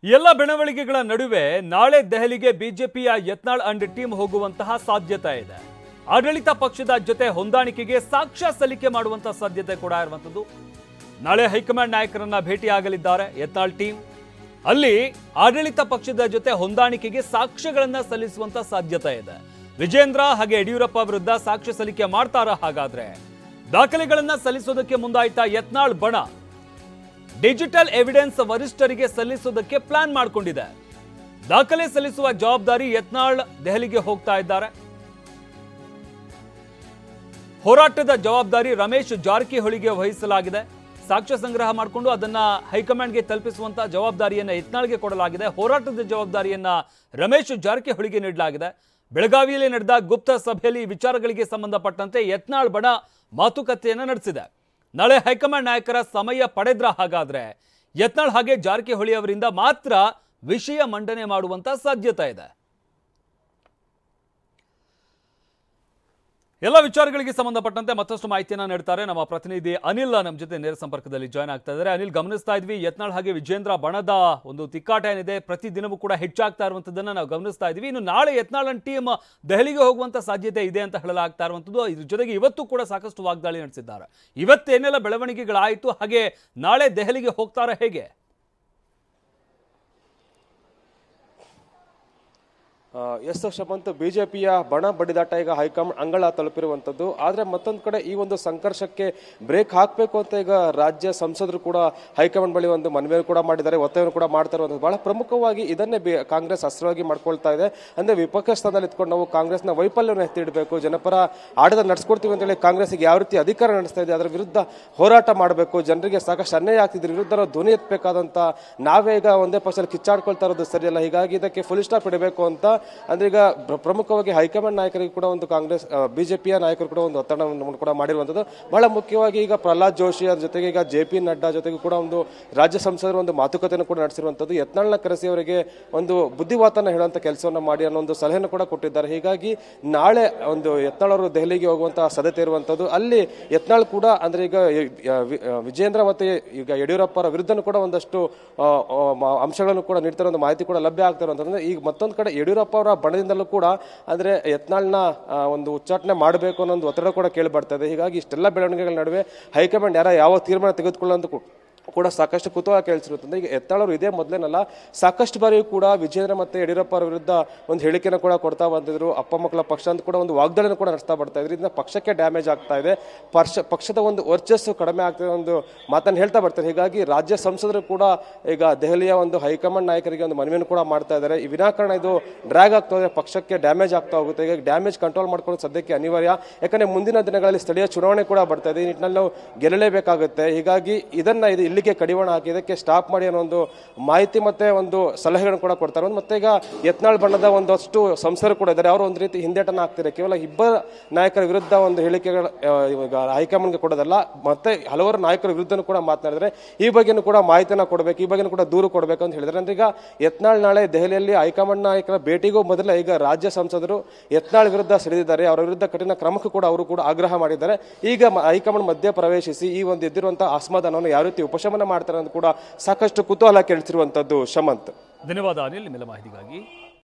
ಎಲ್ಲ ಬೆಳವಣಿಗೆಗಳ ನಡುವೆ ನಾಳೆ ದೆಹಲಿಗೆ ಬಿಜೆಪಿಯ ಯತ್ನಾಳ್ ಅಂಡ್ ಟೀಮ್ ಹೋಗುವಂತಹ ಸಾಧ್ಯತೆ ಇದೆ. ಆಡಳಿತ ಪಕ್ಷದ ಜೊತೆ ಹೊಂದಾಣಿಕೆಗೆ ಸಾಕ್ಷ್ಯ ಸಲ್ಲಿಕೆ ಮಾಡುವಂತಹ ಸಾಧ್ಯತೆ ಕೂಡ ಇರುವಂತದ್ದು. ನಾಳೆ ಹೈಕಮಾಂಡ್ ನಾಯಕರನ್ನ ಭೇಟಿಯಾಗಲಿದ್ದಾರೆ ಯತ್ನಾಳ್ ಟೀಮ್. ಅಲ್ಲಿ ಆಡಳಿತ ಪಕ್ಷದ ಜೊತೆ ಹೊಂದಾಣಿಕೆಗೆ ಸಾಕ್ಷ್ಯಗಳನ್ನ ಸಲ್ಲಿಸುವಂತ ಸಾಧ್ಯತೆ ಇದೆ. ವಿಜೇಂದ್ರ ಹಾಗೆ ಯಡಿಯೂರಪ್ಪ ವಿರುದ್ಧ ಸಾಕ್ಷ್ಯ ಸಲ್ಲಿಕೆ ಮಾಡ್ತಾರಾ? ಹಾಗಾದ್ರೆ ದಾಖಲೆಗಳನ್ನ ಸಲ್ಲಿಸೋದಕ್ಕೆ ಮುಂದಾಯ್ತಾ ಯತ್ನಾಳ್ ಬಣ? ಡಿಜಿಟಲ್ ಎವಿಡೆನ್ಸ್ ವರಿಷ್ಠರಿಗೆ ಸಲ್ಲಿಸೋದಕ್ಕೆ ಪ್ಲಾನ್ ಮಾಡಿಕೊಂಡಿದೆ. ದಾಖಲೆ ಸಲ್ಲಿಸುವ ಜವಾಬ್ದಾರಿ ಯತ್ನಾಳ್ ದೆಹಲಿಗೆ ಹೋಗ್ತಾ ಇದ್ದಾರೆ. ಹೋರಾಟದ ಜವಾಬ್ದಾರಿ ರಮೇಶ್ ಜಾರಕಿಹೊಳಿಗೆ ವಹಿಸಲಾಗಿದೆ. ಸಾಕ್ಷ್ಯ ಸಂಗ್ರಹ ಮಾಡಿಕೊಂಡು ಅದನ್ನ ಹೈಕಮಾಂಡ್ಗೆ ತಲುಪಿಸುವಂತಹ ಜವಾಬ್ದಾರಿಯನ್ನ ಯತ್ನಾಳ್ಗೆ ಕೊಡಲಾಗಿದೆ. ಹೋರಾಟದ ಜವಾಬ್ದಾರಿಯನ್ನ ರಮೇಶ್ ಜಾರಕಿಹೊಳಿಗೆ ನೀಡಲಾಗಿದೆ. ಬೆಳಗಾವಿಯಲ್ಲಿ ನಡೆದ ಗುಪ್ತ ಸಭೆಯಲ್ಲಿ ವಿಚಾರಗಳಿಗೆ ಸಂಬಂಧಪಟ್ಟಂತೆ ಯತ್ನಾಳ್ ಬಣ ಮಾತುಕತೆಯನ್ನು ನಡೆಸಿದೆ. ನಾಳೆ ಹೈಕಮಾಂಡ್ ನಾಯಕರ ಸಮಯ ಪಡೆದ್ರ ಹಾಗಾದ್ರೆ ಯತ್ನಾಳ್ ಹಾಗೆ ಜಾರಕಿಹೊಳಿ ಅವರಿಂದ ಮಾತ್ರ ವಿಷಯ ಮಂಡನೆ ಮಾಡುವಂತ ಸಾಧ್ಯತೆ ಇದೆ. ಎಲ್ಲ ವಿಚಾರಗಳಿಗೆ ಸಂಬಂಧಪಟ್ಟಂತೆ ಮತ್ತಷ್ಟು ಮಾಹಿತಿಯನ್ನ ನೀಡ್ತಾರೆ ನಮ್ಮ ಪ್ರತಿನಿಧಿ ಅನಿಲ್. ನಮ್ಮ ಜೊತೆ ನೇರ ಸಂಪರ್ಕದಲ್ಲಿ ಜಾಯ್ನ್ ಆಗ್ತಾ ಇದ್ದಾರೆ. ಅನಿಲ್, ಗಮನಿಸ್ತಾ ಇದ್ವಿ ಯತ್ನಾಳ್ ಹಾಗೆ ವಿಜೇಂದ್ರ ಬಣದ ಒಂದು ತಿಕ್ಕಾಟ ಏನಿದೆ ಪ್ರತಿದಿನವೂ ಕೂಡ ಹೆಚ್ಚಾಗ್ತಾ ಇರುವಂತದನ್ನ ನಾವು ಗಮನಿಸ್ತಾ ಇದ್ವಿ. ಇನ್ನು ನಾಳೆ ಯತ್ನಾಳ್ ಟೀಮ್ ದೆಹಲಿಗೆ ಹೋಗುವಂತ ಸಾಧ್ಯತೆ ಇದೆ ಅಂತ ಹೇಳಲಾಗ್ತಾ ಇರುವಂತದ್ದು. ಇದ್ರ ಜೊತೆಗೆ ಇವತ್ತು ಕೂಡ ಸಾಕಷ್ಟು ವಾಗ್ದಾಳಿ ನಡೆಸಿದ್ದಾರೆ. ಇವತ್ತೇನೆಲ್ಲ ಬೆಳವಣಿಗೆಗಳಾಯಿತು, ಹಾಗೆ ನಾಳೆ ದೆಹಲಿಗೆ ಹೋಗ್ತಾರ ಹೇಗೆ? ಎಸ್ ಶಮಂತ್, ಬಿಜೆಪಿಯ ಬಣ ಬಡಿದಾಟ ಈಗ ಹೈಕಮಾಂಡ್ ಅಂಗಳ ತಲುಪಿರುವಂತದ್ದು. ಆದ್ರೆ ಮತ್ತೊಂದು ಕಡೆ ಈ ಒಂದು ಸಂಘರ್ಷಕ್ಕೆ ಬ್ರೇಕ್ ಹಾಕಬೇಕು ಅಂತ ಈಗ ರಾಜ್ಯ ಸಂಸದರು ಕೂಡ ಹೈಕಮಾಂಡ್ ಬಳಿ ಒಂದು ಮನವಿಯನ್ನು ಕೂಡ ಮಾಡಿದ್ದಾರೆ, ಒತ್ತಾಯವನ್ನು ಕೂಡ ಮಾಡ್ತಾ ಇರುವಂತದ್ದು. ಬಹಳ ಪ್ರಮುಖವಾಗಿ ಇದನ್ನೇ ಕಾಂಗ್ರೆಸ್ ಅಸ್ತ್ರವಾಗಿ ಮಾಡ್ಕೊಳ್ತಾ ಇದೆ. ಅಂದ್ರೆ ವಿಪಕ್ಷ ಸ್ಥಾನದಲ್ಲಿ ಇಟ್ಕೊಂಡು ನಾವು ಕಾಂಗ್ರೆಸ್ನ ವೈಫಲ್ಯವನ್ನು ಎತ್ತಿ ಇಡಬೇಕು, ಜನಪರ ಆಡಳಿತ ನಡೆಸ್ಕೊಡ್ತೀವಿ ಅಂತ ಹೇಳಿ ಕಾಂಗ್ರೆಸ್ಗೆ ಯಾವ ರೀತಿ ಅಧಿಕಾರ ನಡೆಸ್ತಾ ಇದೆ ಅದರ ವಿರುದ್ಧ ಹೋರಾಟ ಮಾಡಬೇಕು, ಜನರಿಗೆ ಸಾಕಷ್ಟು ಅನ್ಯಾಯ ಆಗ್ತಿದ್ರ ವಿರುದ್ಧ ನಾವು ಧ್ವನಿ ಎತ್ತಬೇಕಾದಂತ ನಾವೇ ಈಗ ಒಂದೇ ಪಕ್ಷದಲ್ಲಿ ಕಿಚ್ಚಾಡ್ಕೊಳ್ತಾ ಇರೋದು ಸರಿಯಲ್ಲ. ಹೀಗಾಗಿ ಇದಕ್ಕೆ ಫುಲ್ ಸ್ಟಾಪ್ ಇಡಬೇಕು ಅಂತ ಅಂದ್ರೆ ಈಗ ಪ್ರಮುಖವಾಗಿ ಹೈಕಮಾಂಡ್ ನಾಯಕರಿಗೆ ಕೂಡ ಒಂದು ಕಾಂಗ್ರೆಸ್ ಬಿಜೆಪಿಯ ನಾಯಕರು ಕೂಡ ಒಂದು ಒತ್ತಡವನ್ನು ಕೂಡ ಮಾಡಿರುವಂತದ್ದು. ಬಹಳ ಮುಖ್ಯವಾಗಿ ಈಗ ಪ್ರಹ್ಲಾದ್ ಜೋಶಿ ಅದ್ರ ಜೊತೆಗೆ ಈಗ JP ನಡ್ಡಾ ಜೊತೆಗೆ ಕೂಡ ಒಂದು ರಾಜ್ಯ ಸಂಸದರು ಒಂದು ಮಾತುಕತೆಯನ್ನು ಕೂಡ ನಡೆಸಿರುವಂತದ್ದು. ಯತ್ನಾಳ್ನ ಕರೆಸಿ ಅವರಿಗೆ ಒಂದು ಬುದ್ಧಿವಾತನ ಹೇಳುವಂತ ಕೆಲಸವನ್ನ ಮಾಡಿ ಅನ್ನೋ ಒಂದು ಸಲಹೆಯನ್ನು ಕೂಡ ಕೊಟ್ಟಿದ್ದಾರೆ. ಹೀಗಾಗಿ ನಾಳೆ ಒಂದು ಯತ್ನಾಳ್ ಅವರು ದೆಹಲಿಗೆ ಹೋಗುವಂತಹ ಸಾಧ್ಯತೆ ಇರುವಂತದ್ದು. ಅಲ್ಲಿ ಯತ್ನಾಳ್ ಕೂಡ ಅಂದ್ರೆ ಈಗ ವಿಜೇಂದ್ರ ಮತ್ತೆ ಈಗ ಯಡಿಯೂರಪ್ಪ ಅವರ ವಿರುದ್ಧ ಕೂಡ ಒಂದಷ್ಟು ಅಂಶಗಳನ್ನು ಕೂಡ ನೀಡ್ತಾರೆ, ಒಂದು ಮಾಹಿತಿ ಕೂಡ ಲಭ್ಯ ಆಗ್ತಾ ಇರುವಂತಂದ್ರೆ ಈಗ ಮತ್ತೊಂದು ಕಡೆ ಯಡಿಯೂರಪ್ಪ ಅವರ ಬಣದಿಂದಲೂ ಕೂಡ ಅಂದ್ರೆ ಯತ್ನಾಳ್ನ ಒಂದು ಉಚ್ಚಾಟನೆ ಮಾಡಬೇಕು ಅನ್ನೋ ಒಂದು ಒತ್ತಡ ಕೂಡ ಕೇಳಿ ಬರ್ತಾ ಇದೆ. ಹೀಗಾಗಿ ಇಷ್ಟೆಲ್ಲ ಬೆಳವಣಿಗೆಗಳ ನಡುವೆ ಹೈಕಮಾಂಡ್ ಯಾವ ತೀರ್ಮಾನ ತೆಗೆದುಕೊಳ್ಳುವಂತ ಕೂಡ ಸಾಕಷ್ಟು ಕುತೂಹಲ ಕೇಳಿಸಿರುತ್ತದೆ. ಈಗ ಯತ್ನಾಳ್ ಅವರು ಇದೇ ಮೊದಲೇನಲ್ಲ, ಸಾಕಷ್ಟು ಬಾರಿಯೂ ಕೂಡ ವಿಜೇಂದ್ರ ಮತ್ತೆ ಯಡಿಯೂರಪ್ಪ ಅವರ ವಿರುದ್ಧ ಒಂದು ಹೇಳಿಕೆಯನ್ನು ಕೂಡ ಕೊಡ್ತಾ ಬಂದಿದ್ರು. ಅಪ್ಪ ಮಕ್ಕಳ ಪಕ್ಷ ಅಂತ ಕೂಡ ಒಂದು ವಾಗ್ದಾಳಿಯನ್ನು ಕೂಡ ನಡೆಸ್ತಾ ಬರ್ತಾ ಇದ್ರು. ಇದರಿಂದ ಪಕ್ಷಕ್ಕೆ ಡ್ಯಾಮೇಜ್ ಆಗ್ತಾ ಇದೆ, ಪಕ್ಷದ ಒಂದು ವರ್ಚಸ್ಸು ಕಡಿಮೆ ಆಗ್ತಿದೆ ಒಂದು ಮಾತನ್ನು ಹೇಳ್ತಾ ಬರ್ತಾರೆ. ಹೀಗಾಗಿ ರಾಜ್ಯ ಸಂಸದರು ಕೂಡ ಈಗ ದೆಹಲಿಯ ಒಂದು ಹೈಕಮಾಂಡ್ ನಾಯಕರಿಗೆ ಒಂದು ಮನವಿಯನ್ನು ಕೂಡ ಮಾಡ್ತಾ ಇದ್ದಾರೆ. ಈ ವಿನಾಕಾರಣ ಇದು ಡ್ರ್ಯಾಗ್ ಆಗ್ತಾ ಹೋದ್ರೆ ಪಕ್ಷಕ್ಕೆ ಡ್ಯಾಮೇಜ್ ಆಗ್ತಾ ಹೋಗುತ್ತೆ. ಈಗ ಡ್ಯಾಮೇಜ್ ಕಂಟ್ರೋಲ್ ಮಾಡ್ಕೊಳ್ಳೋದು ಸದ್ಯಕ್ಕೆ ಅನಿವಾರ್ಯ. ಯಾಕಂದ್ರೆ ಮುಂದಿನ ದಿನಗಳಲ್ಲಿ ಸ್ಥಳೀಯ ಚುನಾವಣೆ ಕೂಡ ಬರ್ತಾ ಇದೆ, ಈ ನಿಟ್ಟಿನಲ್ಲಿ ನಾವು ಗೆಲ್ಲಲೇಬೇಕಾಗುತ್ತೆ. ಹೀಗಾಗಿ ಇದನ್ನ ಇಲ್ಲಿಗೆ ಕಡಿವಾಣ ಹಾಕಿ ಇದಕ್ಕೆ ಸ್ಟಾಪ್ ಮಾಡಿ ಅನ್ನೋ ಒಂದು ಮಾಹಿತಿ ಮತ್ತೆ ಒಂದು ಸಲಹೆಗಳನ್ನು ಕೂಡ ಕೊಡ್ತಾರೆ. ಮತ್ತೆ ಈಗ ಯತ್ನಾಳ್ ಬಣ್ಣದ ಒಂದಷ್ಟು ಸಂಸದರು ಕೂಡ ಇದ್ದಾರೆ, ಅವರು ಒಂದು ರೀತಿ ಹಿಂದೇಟನ್ನು ಹಾಕ್ತಾರೆ. ಕೇವಲ ಇಬ್ಬರ ನಾಯಕರ ವಿರುದ್ಧ ಒಂದು ಹೇಳಿಕೆಗಳು ಹೈಕಮಾಂಡ್ಗೆ ಕೊಡೋದಲ್ಲ, ಮತ್ತೆ ಹಲವಾರು ನಾಯಕರ ವಿರುದ್ಧನೂ ಕೂಡ ಮಾತನಾಡಿದ್ರೆ ಈ ಬಗ್ಗೆನೂ ಕೂಡ ಮಾಹಿತಿಯನ್ನು ಕೊಡಬೇಕು, ಈ ಬಗ್ಗೆನೂ ಕೂಡ ದೂರು ಕೊಡಬೇಕು ಅಂತ ಹೇಳಿದ್ದಾರೆ. ಅಂದ್ರೆ ಈಗ ಯತ್ನಾಳ್ ನಾಳೆ ದೆಹಲಿಯಲ್ಲಿ ಹೈಕಮಾಂಡ್ ನಾಯಕರ ಭೇಟಿಗೂ ಮೊದಲ ಈಗ ರಾಜ್ಯ ಸಂಸದರು ಯತ್ನಾಳ್ ವಿರುದ್ಧ ಸಿಡಿದಿದ್ದಾರೆ, ಅವರ ವಿರುದ್ಧ ಕಠಿಣ ಕ್ರಮಕ್ಕೂ ಕೂಡ ಅವರು ಕೂಡ ಆಗ್ರಹ ಮಾಡಿದ್ದಾರೆ. ಈಗ ಹೈಕಮಾಂಡ್ ಮಧ್ಯ ಪ್ರವೇಶಿಸಿ ಈ ಒಂದು ಎದ್ದಿರುವಂತಹ ಅಸಮಾಧಾನವನ್ನು ಯಾವ ರೀತಿ ಉಪಶಮನ ಮಾಡ್ತಾರೆ ಅಂತ ಕೂಡ ಸಾಕಷ್ಟು ಕುತೂಹಲ ಕೇಳಿಸಿರುವಂತದ್ದು. ಶಮಂತ್, ಧನ್ಯವಾದ ಅನಿಲ್ ನಿಮ್ಮೆಲ್ಲ ಮಾಹಿತಿಗಾಗಿ.